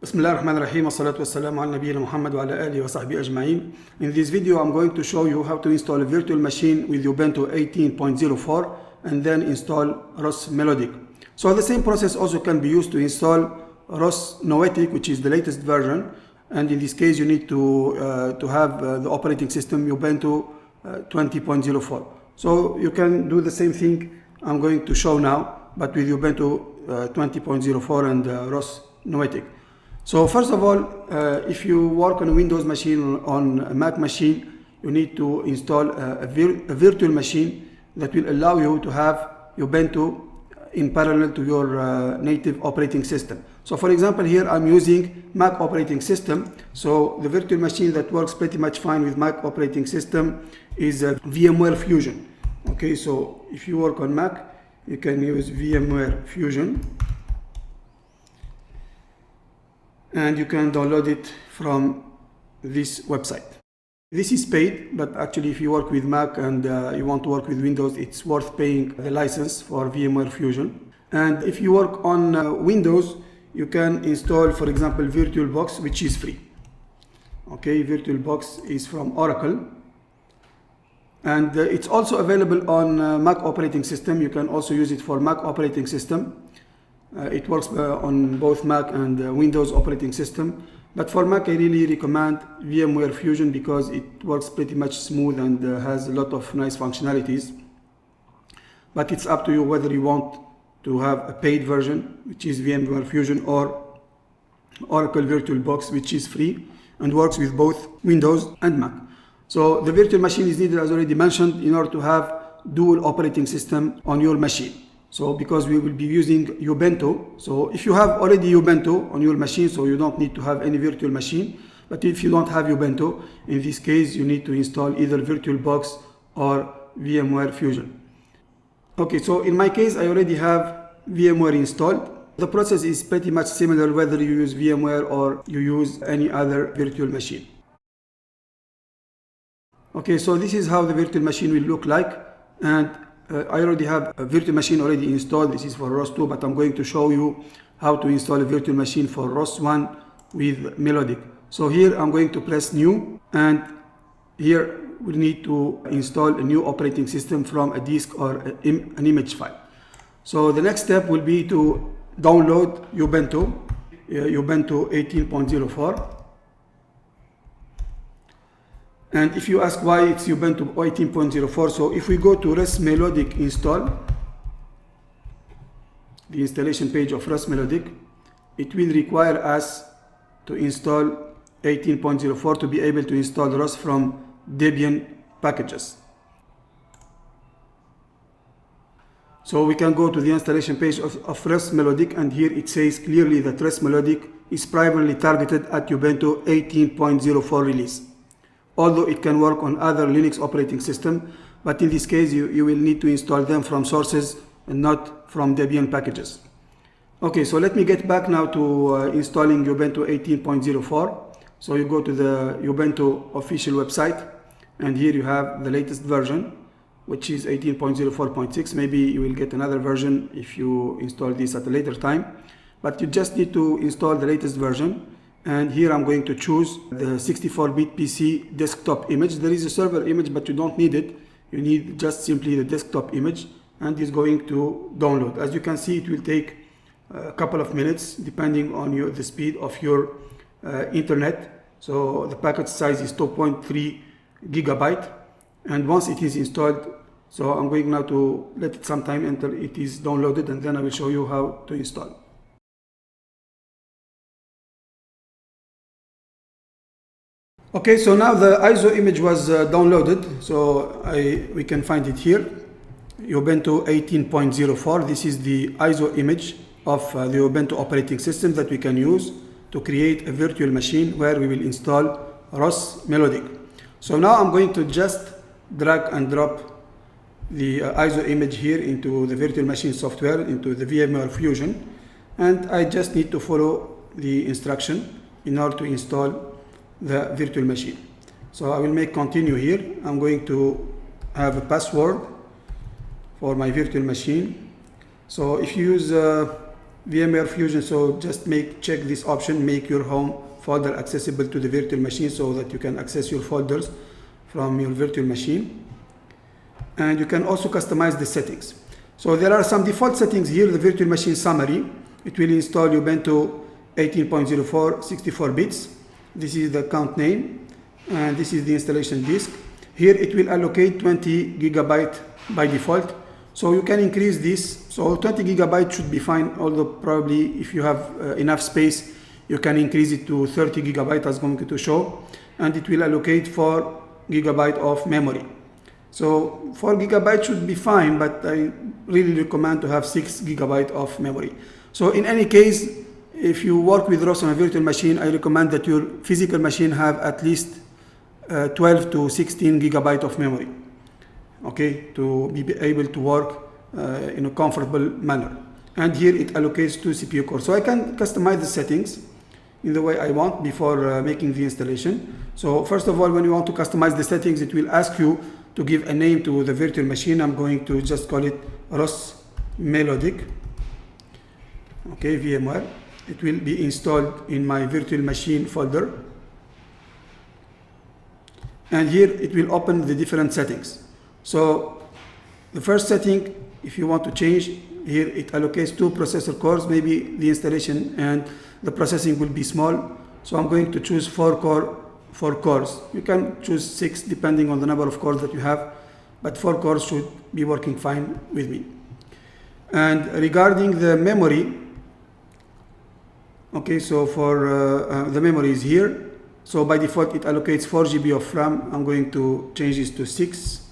بسم الله الرحمن الرحيم والصلاة والسلام على نبينا محمد وعلى آله وصحبه أجمعين. In this video I'm going to show you how to install a virtual machine with Ubuntu 18.04 and then install ROS Melodic. So the same process also can be used to install ROS Melodic, which is the latest version, and in this case you need to have the operating system Ubuntu 20.04. So you can do the same thing I'm going to show now, but with Ubuntu 20.04 and ROS Melodic. So first of all, if you work on a Windows machine or on a Mac machine, you need to install a virtual machine that will allow you to have Ubuntu in parallel to your native operating system. So for example, here I'm using Mac operating system. So the virtual machine that works pretty much fine with Mac operating system is VMware Fusion. Okay, so if you work on Mac, you can use VMware Fusion. And you can download it from this website. This is paid, but actually if you work with Mac and you want to work with Windows, it's worth paying the license for VMware Fusion. And if you work on Windows, you can install, for example, VirtualBox, which is free. Okay, VirtualBox is from Oracle. And it's also available on Mac operating system. You can also use it for Mac operating system. It works on both Mac and Windows operating system, but for Mac I really recommend VMware Fusion because it works pretty much smooth and has a lot of nice functionalities. But it's up to you whether you want to have a paid version, which is VMware Fusion, or Oracle VirtualBox, which is free and works with both Windows and Mac. So the virtual machine is needed, as already mentioned, in order to have dual operating system on your machine. So because we will be using Ubuntu, so if you have already Ubuntu on your machine, so you don't need to have any virtual machine. But if you don't have Ubuntu, in this case you need to install either VirtualBox or VMware Fusion. Okay, so in my case I already have VMware installed. The process is pretty much similar whether you use VMware or you use any other virtual machine. Okay, so this is how the virtual machine will look like, and I already have a virtual machine already installed. This is for ROS 2, but I'm going to show you how to install a virtual machine for ROS 1 with Melodic. So here I'm going to press new, and here we need to install a new operating system from a disk or an image file. So the next step will be to download Ubuntu 18.04. And if you ask why it's Ubuntu 18.04, so if we go to ROS Melodic install, the installation page of ROS Melodic, it will require us to install 18.04 to be able to install ROS from Debian packages. So we can go to the installation page of ROS Melodic, and here it says clearly that ROS Melodic is primarily targeted at Ubuntu 18.04 release. Although it can work on other Linux operating system, but in this case you will need to install them from sources and not from Debian packages. Okay, so let me get back now to installing Ubuntu 18.04. So you go to the Ubuntu official website, and here you have the latest version, which is 18.04.6. Maybe you will get another version if you install this at a later time, but you just need to install the latest version. And here I'm going to choose the 64-bit PC desktop image. There is a server image, but you don't need it. You need just simply the desktop image, and it's going to download. As you can see, it will take a couple of minutes depending on the speed of your internet. So the package size is 2.3 gigabyte. And once it is installed, so I'm going now to let it some time until it is downloaded, and then I will show you how to install. Okay, so now the ISO image was downloaded, so we can find it here, Ubuntu 18.04. This is the ISO image of the Ubuntu operating system that we can use to create a virtual machine where we will install ROS Melodic. So now I'm going to just drag and drop the ISO image here into the virtual machine software, into the VMware Fusion, and I just need to follow the instruction in order to install the virtual machine. So I will make continue here. I'm going to have a password for my virtual machine. So if you use VMware Fusion, so just check this option, make your home folder accessible to the virtual machine so that you can access your folders from your virtual machine. And you can also customize the settings. So there are some default settings here. The virtual machine summary, it will install Ubuntu 18.04 64 bits. This is the account name, and this is the installation disk. Here it will allocate 20 gigabyte by default, so you can increase this. So 20 gigabyte should be fine, although probably if you have enough space you can increase it to 30 gigabyte as I'm going to show, and it will allocate 4 gigabyte of memory. So 4 gigabyte should be fine, but I really recommend to have 6 gigabyte of memory. So in any case, if you work with ROS on a virtual machine, I recommend that your physical machine have at least 12 to 16 gigabyte of memory, okay, to be able to work in a comfortable manner. And here it allocates 2 CPU cores. So I can customize the settings in the way I want before making the installation. So first of all, when you want to customize the settings, it will ask you to give a name to the virtual machine. I'm going to just call it ROS Melodic, okay, VMware. It will be installed in my virtual machine folder. And here it will open the different settings. So the first setting, if you want to change, here it allocates 2 processor cores. Maybe the installation and the processing will be small, so I'm going to choose 4 cores. You can choose 6 depending on the number of cores that you have, but 4 cores should be working fine with me. And regarding the memory, okay, so for the memory is here. So by default it allocates 4 GB of RAM. I'm going to change this to 6.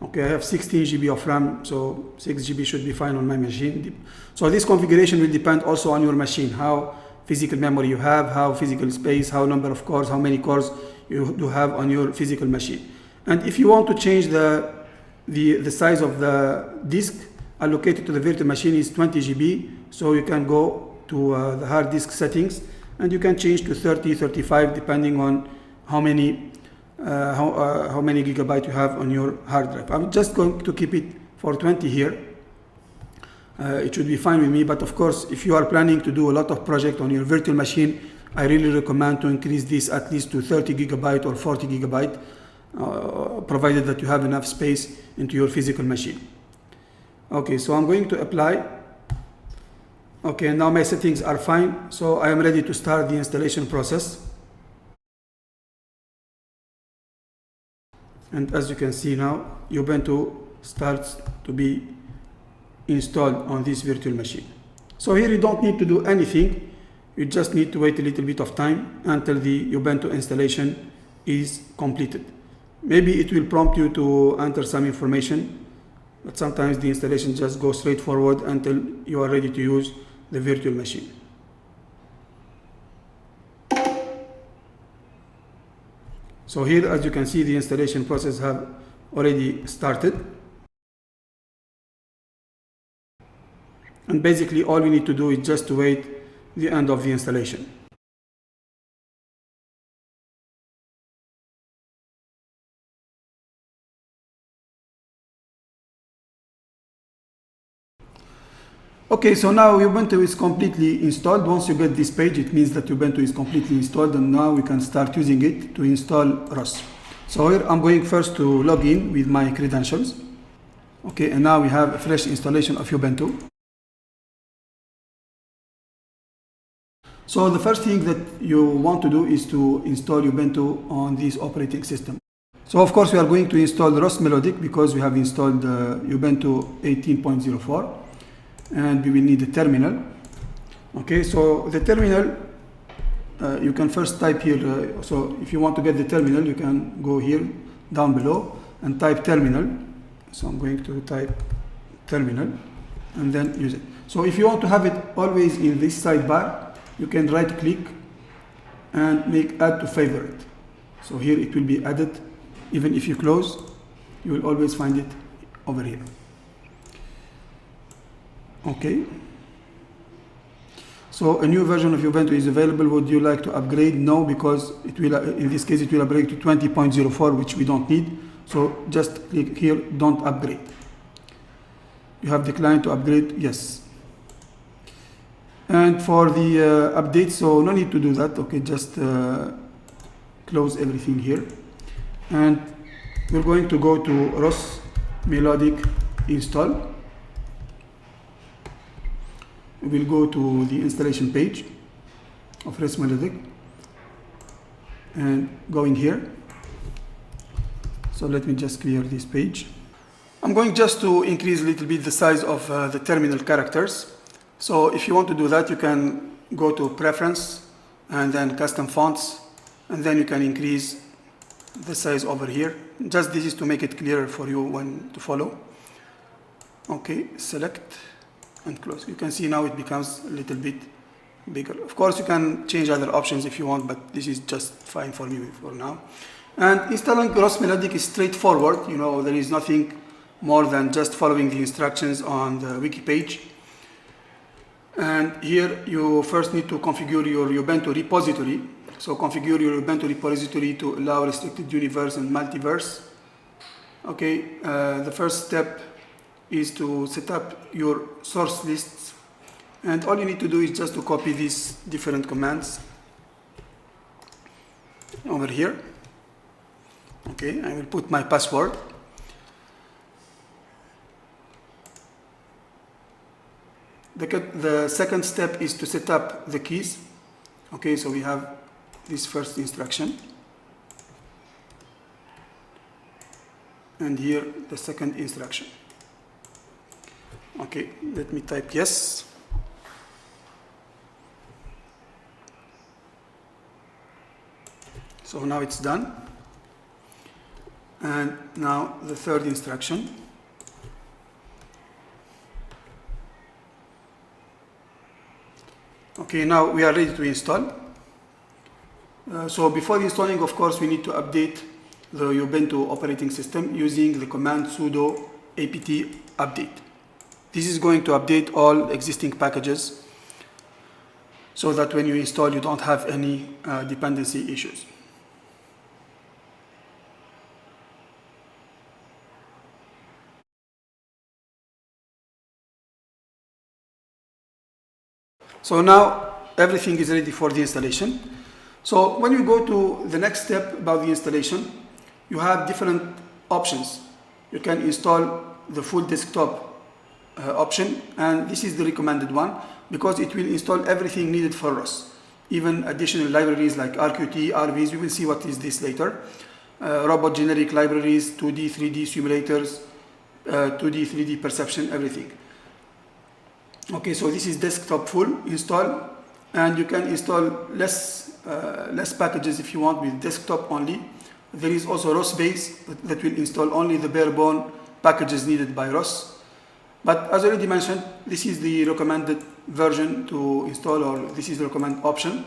Okay, I have 16 GB of RAM, so 6 GB should be fine on my machine. So this configuration will depend also on your machine, how physical memory you have, how physical space, how number of cores, how many cores you do have on your physical machine. And if you want to change the size of the disk allocated to the virtual machine is 20 GB, so you can go to the hard disk settings and you can change to 30, 35 depending on how many gigabyte you have on your hard drive. I'm just going to keep it for 20 here. It should be fine with me, but of course if you are planning to do a lot of project on your virtual machine, I really recommend to increase this at least to 30 gigabyte or 40 gigabyte, provided that you have enough space into your physical machine. Okay, so I'm going to apply. Okay, now my settings are fine, so I am ready to start the installation process. And as you can see now, Ubuntu starts to be installed on this virtual machine. So here you don't need to do anything. You just need to wait a little bit of time until the Ubuntu installation is completed. Maybe it will prompt you to enter some information, but sometimes the installation just goes straight forward until you are ready to use the virtual machine. So here, as you can see, the installation process have already started. And basically all we need to do is just to wait the end of the installation. Okay, so now Ubuntu is completely installed. Once you get this page, it means that Ubuntu is completely installed, and now we can start using it to install ROS. So here I'm going first to log in with my credentials. Okay, and now we have a fresh installation of Ubuntu. So the first thing that you want to do is to install Ubuntu on this operating system. So of course we are going to install ROS Melodic because we have installed Ubuntu 18.04. And we will need a terminal. Okay, so the terminal, you can first type here. So if you want to get the terminal, you can go here down below and type terminal. So I'm going to type terminal and then use it. So if you want to have it always in this sidebar, you can right click and make add to favorite. So here it will be added. Even if you close, you will always find it over here. Okay, so a new version of Ubuntu is available. Would you like to upgrade? No, because it will, in this case, it will upgrade to 20.04, which we don't need. So just click here, don't upgrade. You have declined to upgrade, yes. And for the update, so no need to do that. Okay, just close everything here. And we're going to go to ROS Melodic install. We'll go to the installation page of ROS Melodic and going here. So let me just clear this page. I'm going just to increase a little bit the size of the terminal characters. So if you want to do that, you can go to preference and then custom fonts, and then you can increase the size over here. Just this is to make it clearer for you when to follow. Okay, select and close. You can see now it becomes a little bit bigger. Of course, you can change other options if you want, but this is just fine for me for now. And installing ROS Melodic is straightforward. You know, there is nothing more than just following the instructions on the wiki page. And here you first need to configure your Ubuntu repository. So configure your Ubuntu repository to allow restricted universe and multiverse. Okay, the first step is to set up your source lists. And all you need to do is just to copy these different commands over here. Okay, I will put my password. The second step is to set up the keys. Okay, so we have this first instruction. And here the second instruction. Okay, let me type yes. So now it's done. And now the third instruction. Okay, now we are ready to install. So before installing, of course, we need to update the Ubuntu operating system using the command sudo apt update. This is going to update all existing packages so that when you install, you don't have any dependency issues. So now everything is ready for the installation. So when you go to the next step about the installation, you have different options. You can install the full desktop option, and this is the recommended one because it will install everything needed for ROS, even additional libraries like RQT, RVs. We will see what is this later. Robot generic libraries, 2D, 3D simulators, 2D, 3D perception, everything. Okay, so this is desktop full install, and you can install less packages if you want with desktop only. There is also ROS base that will install only the bare bone packages needed by ROS. But as already mentioned, this is the recommended version to install, or this is the recommended option.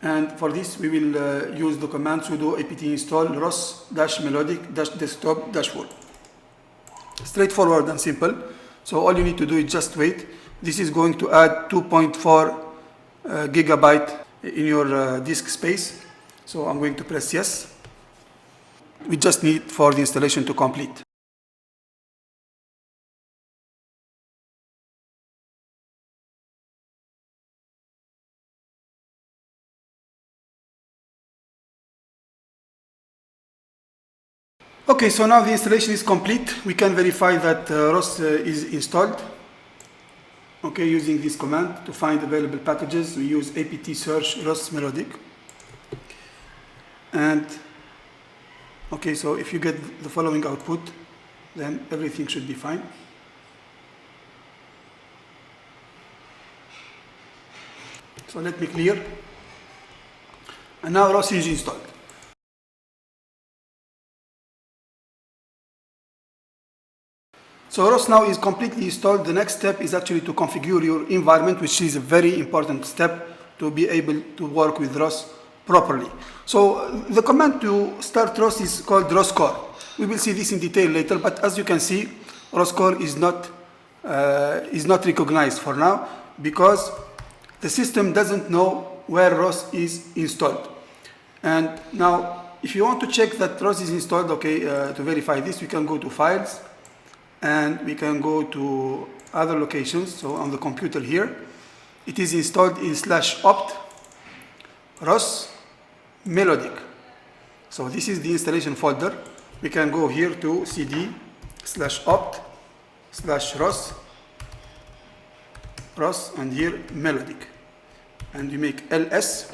And for this, we will use the command sudo apt install ros-melodic-desktop-full. Straightforward and simple. So all you need to do is just wait. This is going to add 2.4 gigabyte in your disk space. So I'm going to press yes. We just need for the installation to complete. Okay, so now the installation is complete. We can verify that ROS is installed. Okay, using this command to find available packages, we use apt search ROS Melodic. And okay, so if you get the following output, then everything should be fine. So let me clear. And now ROS is installed. So ROS now is completely installed. The next step is actually to configure your environment, which is a very important step to be able to work with ROS properly. So the command to start ROS is called ROS core. We will see this in detail later, but as you can see, ROS core is not recognized for now because the system doesn't know where ROS is installed. And now, if you want to check that ROS is installed, okay, to verify this, we can go to Files, and we can go to other locations, so on the computer here, it is installed in /opt ROS Melodic. So this is the installation folder. We can go here to cd /opt/ROS and here Melodic, and we make ls.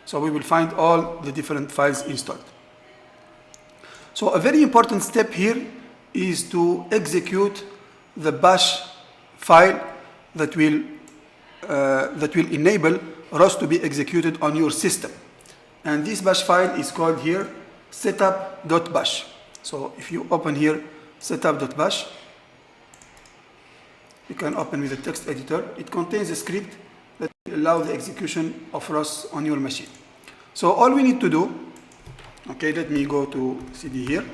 So we will find all the different files installed. So a very important step here is to execute the bash file that will enable ROS to be executed on your system. And this bash file is called here setup.bash. So if you open here setup.bash, you can open with the text editor. It contains a script that will allow the execution of ROS on your machine. So all we need to do, okay, let me go to cd here.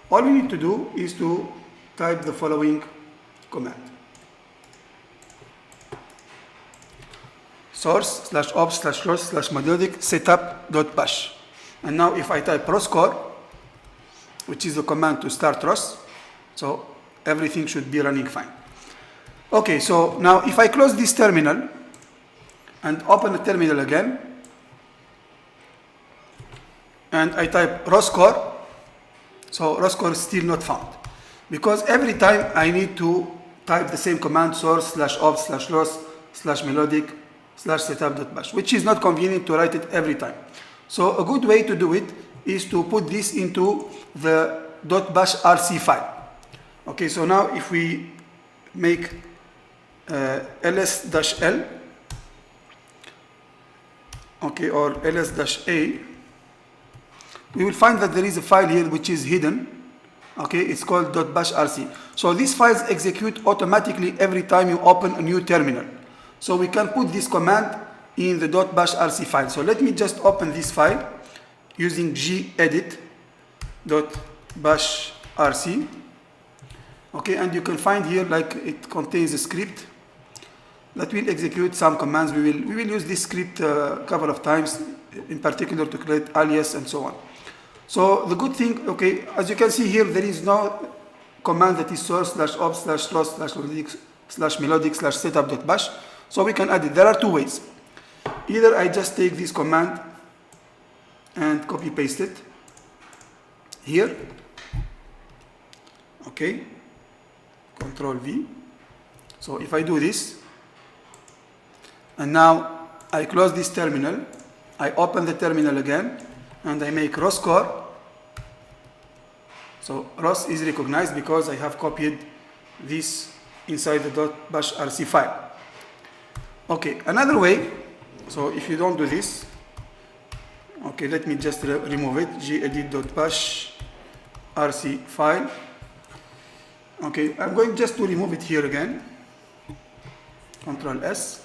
All we need to do is to type the following command: source/opt/ROS/melodic setup.bash. And now if I type roscore, which is the command to start ROS, so everything should be running fine. Okay, so now if I close this terminal and open the terminal again, and I type roscore, so roscore is still not found, because every time I need to type the same command, source/opt/ROS/melodic/setup.bash, which is not convenient to write it every time. So a good way to do it is to put this into the .bash rc file. Okay, so now if we make ls-l, okay, or ls-a, we will find that there is a file here which is hidden. Okay, it's called .bash rc. So these files execute automatically every time you open a new terminal. So we can put this command in the .bash rc file. So let me just open this file using gedit.bash rc. Okay, and you can find here like it contains a script that will execute some commands. We will use this script a couple of times, in particular to create alias and so on. So the good thing, okay, as you can see here, there is no command that is source/opt/ROS/melodic/setup.bash. So we can add it. There are two ways. Either I just take this command and copy paste it here. Okay, Control V. So if I do this, and now I close this terminal, I open the terminal again, and I make roscore. So ROS is recognized because I have copied this inside the .bash rc file. Okay, another way, so if you don't do this, okay, let me just remove it, gedit.bash rc file. Okay, I'm going just to remove it here again, Control S.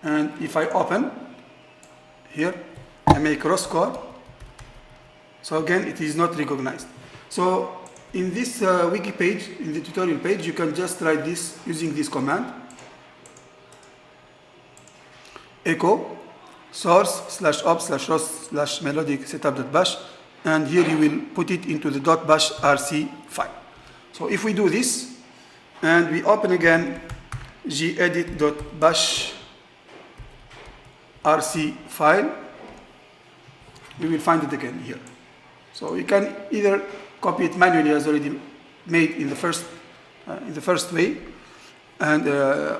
And if I open here, I make roscore. So again, it is not recognized. So in this wiki page, in the tutorial page, you can just write this using this command: echo source/opt/ROS/melodic/setup.bash, and here you will put it into the .bash rc file. So if we do this and we open again gedit.bash rc file, we will find it again here. So you can either copy it manually as already made in the first way, and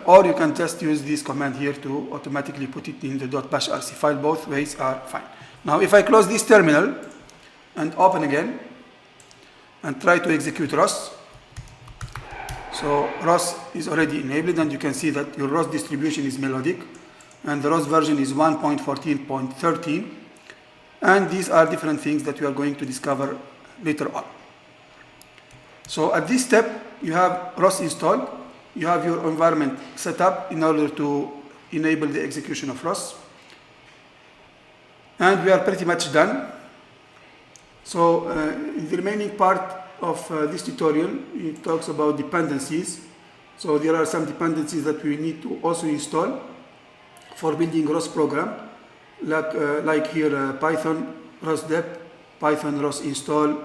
or you can just use this command here to automatically put it in the .bash rc file. Both ways are fine. Now if I close this terminal and open again and try to execute ROS, so ROS is already enabled, and you can see that your ROS distribution is melodic, and the ROS version is 1.14.13, and these are different things that we are going to discover later on. So at this step, you have ROS installed, you have your environment set up in order to enable the execution of ROS, and we are pretty much done. So in the remaining part of this tutorial, it talks about dependencies. So there are some dependencies that we need to also install for building ROS program, like here Python ROS dep, Python ROS install,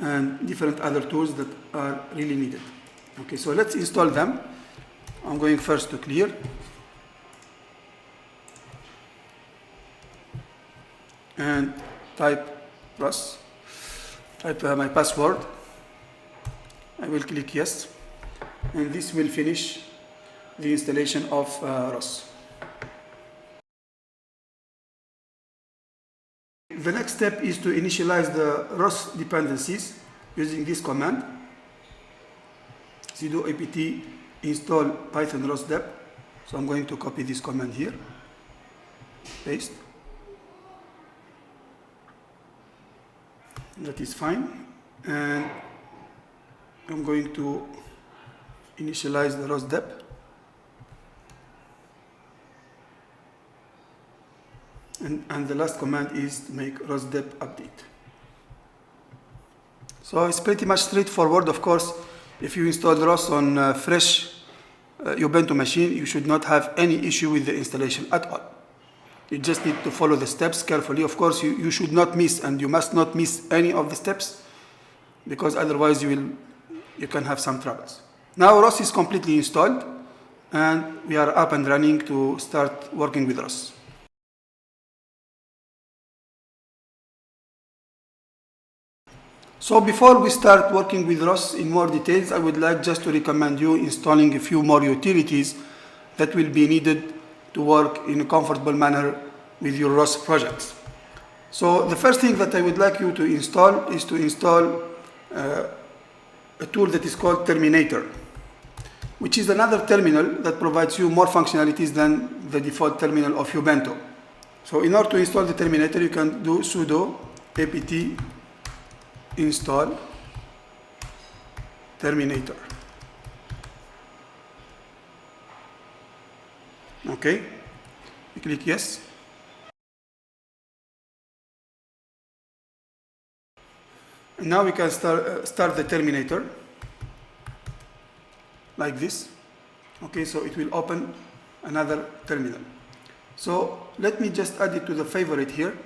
and different other tools that are really needed. Okay, so let's install them. I'm going first to clear. And type ROS, type my password. I will click yes, and this will finish the installation of ROS. The next step is to initialize the ROS dependencies using this command, sudo apt install python ROS dep. So I'm going to copy this command here, paste. That is fine, and I'm going to initialize the ROS dep, and the last command is to make ROS dep update. So it's pretty much straightforward. Of course, if you install ROS on a fresh Ubuntu machine, you should not have any issue with the installation at all. You just need to follow the steps carefully. Of course, you should not miss, and you must not miss any of the steps, because otherwise you can have some troubles. Now ROS is completely installed, and we are up and running to start working with ROS. So before we start working with ROS in more details, I would like just to recommend you installing a few more utilities that will be needed to work in a comfortable manner with your ROS projects. So the first thing that I would like you to install is to install a tool that is called Terminator, which is another terminal that provides you more functionalities than the default terminal of Ubuntu. So in order to install the Terminator, you can do sudo apt install Terminator. Okay, you click yes. And now we can start the Terminator like this. Okay, so it will open another terminal. So let me just add it to the favorite here.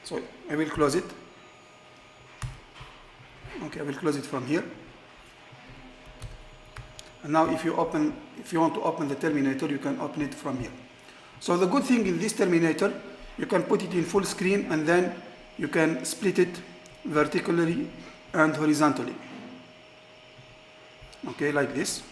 So I will close it. Okay, I will close it from here. And now if you want to open the Terminator, you can open it from here. So the good thing in this Terminator, you can put it in full screen, and then you can split it vertically and horizontally. Okay, like this.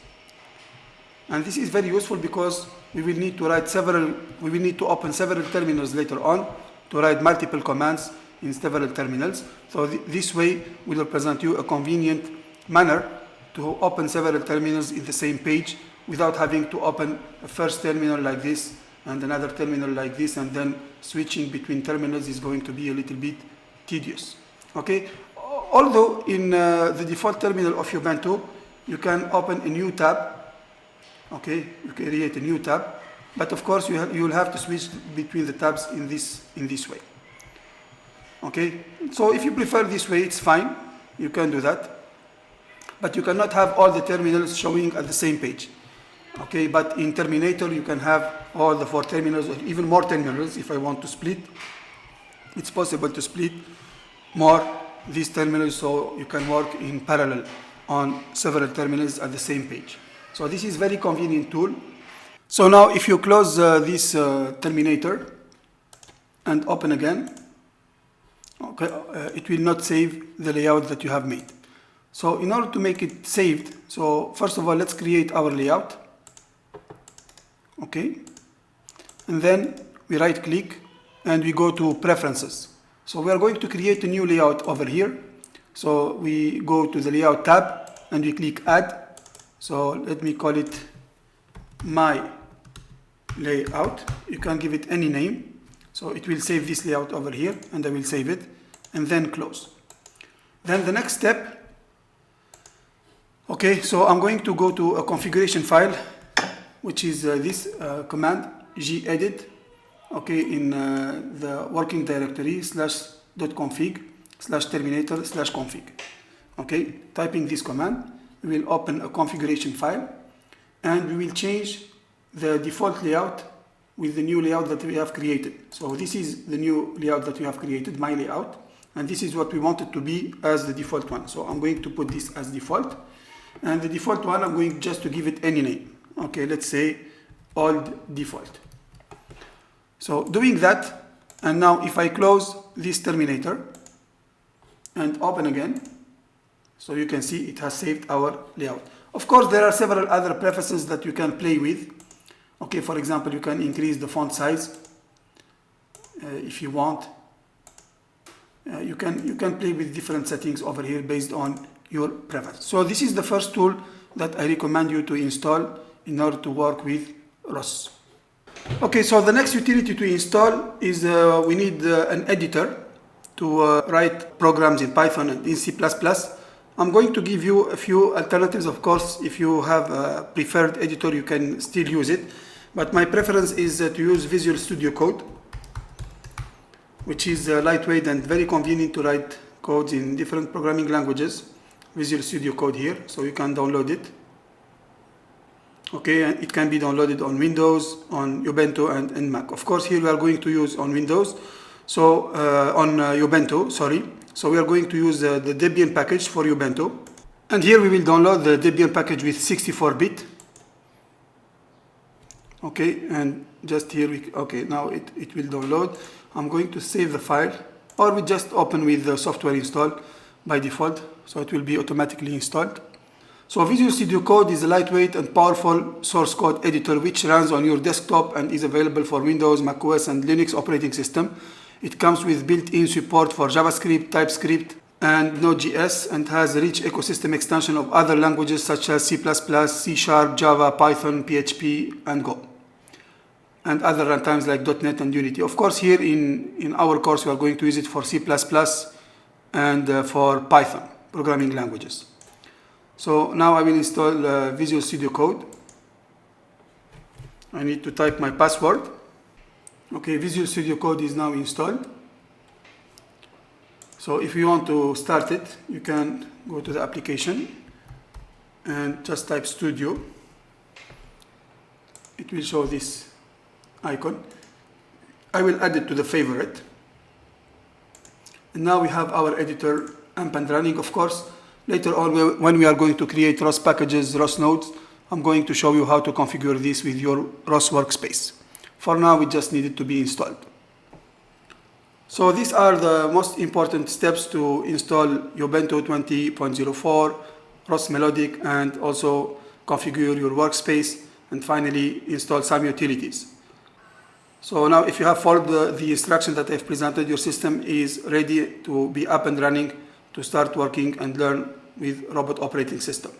And this is very useful because we will need to open several terminals later on to write multiple commands in several terminals. So this way will present you a convenient manner to open several terminals in the same page without having to open a first terminal like this and another terminal like this, and then switching between terminals is going to be a little bit tedious. Okay, although in the default terminal of Ubuntu you can open a new tab. Okay, you can create a new tab, but of course you will have to switch between the tabs in this way. Okay, so if you prefer this way, it's fine, you can do that, but you cannot have all the terminals showing at the same page. Okay, but in Terminator you can have all the 4 terminals, or even more terminals. If I want to split, it's possible to split more these terminals, so you can work in parallel on several terminals at the same page. So this is very convenient tool. So now if you close this Terminator and open again, okay, it will not save the layout that you have made. So in order to make it saved, so first of all, let's create our layout. Okay, and then we right click and we go to preferences. So we are going to create a new layout over here. So we go to the layout tab and we click add. So let me call it my layout. You can give it any name. So it will save this layout over here, and I will save it and then close. Then the next step, okay, so I'm going to go to a configuration file, which is this command gedit, okay, in the working directory /.config/terminator/config. Okay, typing this command, we will open a configuration file, and we will change the default layout with the new layout that we have created. So this is the new layout that we have created, my layout, and this is what we want it to be as the default one. So I'm going to put this as default, and the default one I'm going just to give it any name. Okay, let's say old default. So doing that, and now if I close this terminator and open again, so you can see it has saved our layout. Of course, there are several other preferences that you can play with. Okay, for example, you can increase the font size if you want. You can play with different settings over here based on your preference. So this is the first tool that I recommend you to install in order to work with ROS. Okay, so the next utility to install is we need an editor to write programs in Python and in C++. I'm going to give you a few alternatives. Of course, if you have a preferred editor, you can still use it. But my preference is to use Visual Studio Code, which is lightweight and very convenient to write codes in different programming languages. Visual Studio Code here, so you can download it. Okay, and it can be downloaded on Windows, on Ubuntu, and Mac. Of course, here we are going to use on Windows, so on Ubuntu, sorry. So we are going to use the Debian package for Ubuntu. And here we will download the Debian package with 64-bit. Okay, and just here, okay, now it will download. I'm going to save the file, or we just open with the software installed by default, so it will be automatically installed. So Visual Studio Code is a lightweight and powerful source code editor which runs on your desktop and is available for Windows, macOS, and Linux operating system. It comes with built-in support for JavaScript, TypeScript, and Node.js, and has a rich ecosystem extension of other languages such as C++, C#, Java, Python, PHP, and Go, and other runtimes like .NET and Unity. Of course, here in our course, we are going to use it for C++ and for Python programming languages. So now I will install Visual Studio Code. I need to type my password. Okay, Visual Studio Code is now installed. So if you want to start it, you can go to the application and just type Studio. It will show this icon. I will add it to the favorite. And now we have our editor up and running. Of course, later on when we are going to create ROS packages, ROS nodes, I'm going to show you how to configure this with your ROS workspace. For now, we just need it to be installed. So these are the most important steps to install Ubuntu 20.04, ROS Melodic, and also configure your workspace, and finally install some utilities. So now if you have followed the instructions that I've presented, your system is ready to be up and running to start working and learn with robot operating system.